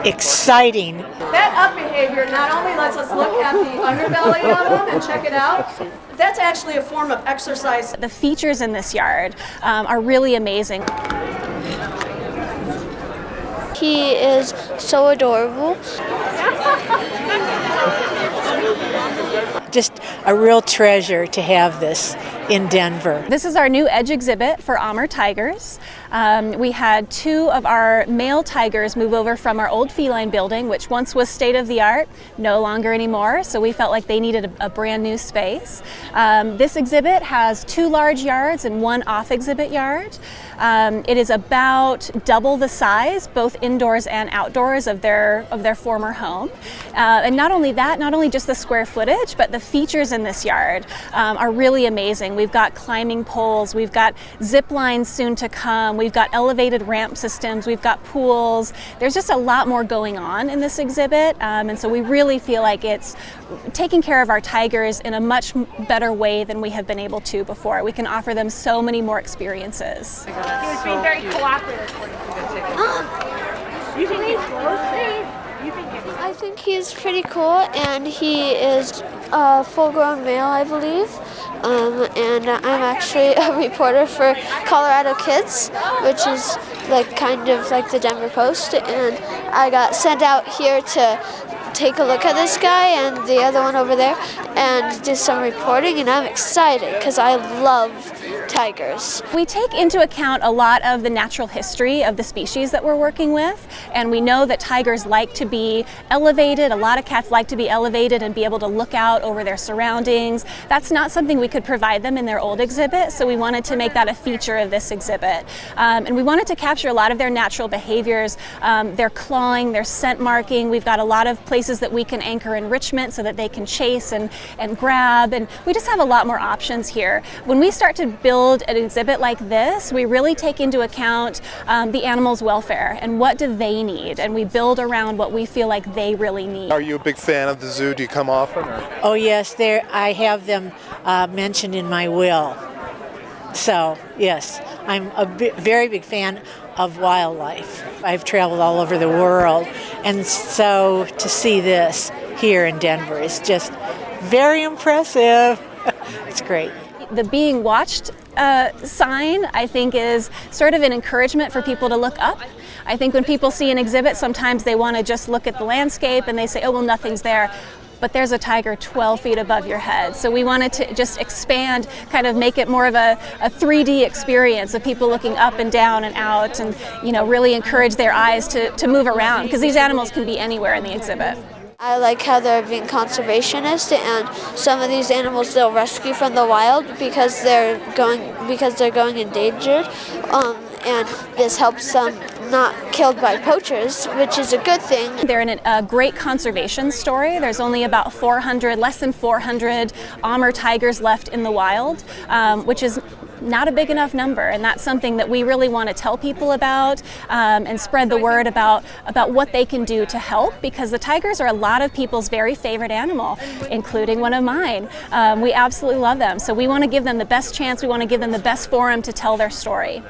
exciting. That up behavior not only lets us look at the underbelly of them and check it out, that's actually a form of exercise. The features in this yard are really amazing. He is so adorable. Just a real treasure to have this in Denver. This is our new Edge exhibit for Amur tigers. We had 2 of our male tigers move over from our old feline building, which once was state-of-the-art, no longer anymore, so we felt like they needed a brand new space. This exhibit has 2 large yards and 1 off-exhibit yard. It is about double the size, both indoors and outdoors, of their former home. And not only that, not only just the square footage, but the features in this yard are really amazing. We've got climbing poles, we've got zip lines soon to come, we've got elevated ramp systems, we've got pools. There's just a lot more going on in this exhibit, and so we really feel like it's taking care of our tigers in a much better way than we have been able to before. We can offer them so many more experiences. He was being very cooperative. You think he's close? I think he's pretty cool, and he is a full-grown male, I believe. And I'm actually a reporter for Colorado Kids, which is kind of like the Denver Post, and I got sent out here to take a look at this guy and the other one over there and do some reporting, and I'm excited because I love tigers. We take into account a lot of the natural history of the species that we're working with, and we know that tigers like to be elevated. A lot of cats like to be elevated and be able to look out over their surroundings. That's not something we could provide them in their old exhibit, so we wanted to make that a feature of this exhibit. And we wanted to capture a lot of their natural behaviors, their clawing, their scent marking. We've got a lot of places that we can anchor enrichment so that they can chase and grab, and we just have a lot more options here. When we start to build an exhibit like this, we really take into account the animals' welfare and what do they need, and we build around what we feel like they really need. Are you a big fan of the zoo? Do you come often? Or? Oh yes, I have them mentioned in my will. So yes, I'm a very big fan of wildlife. I've traveled all over the world, and so to see this here in Denver is just very impressive. It's great. The being watched sign, I think, is sort of an encouragement for people to look up. I think when people see an exhibit, sometimes they want to just look at the landscape and they say, oh, well, nothing's there. But there's a tiger 12 feet above your head. So we wanted to just expand, kind of make it more of a 3D experience of people looking up and down and out, and really encourage their eyes to move around, because these animals can be anywhere in the exhibit. I like how they're being conservationist, and some of these animals they'll rescue from the wild because they're going endangered, and this helps them not killed by poachers, which is a good thing. They're in a great conservation story. There's only about less than 400 Amur tigers left in the wild, which is not a big enough number, and that's something that we really want to tell people about, and spread the word about what they can do to help, because the tigers are a lot of people's very favorite animal, including one of mine. We absolutely love them, so we want to give them the best chance, we want to give them the best forum to tell their story.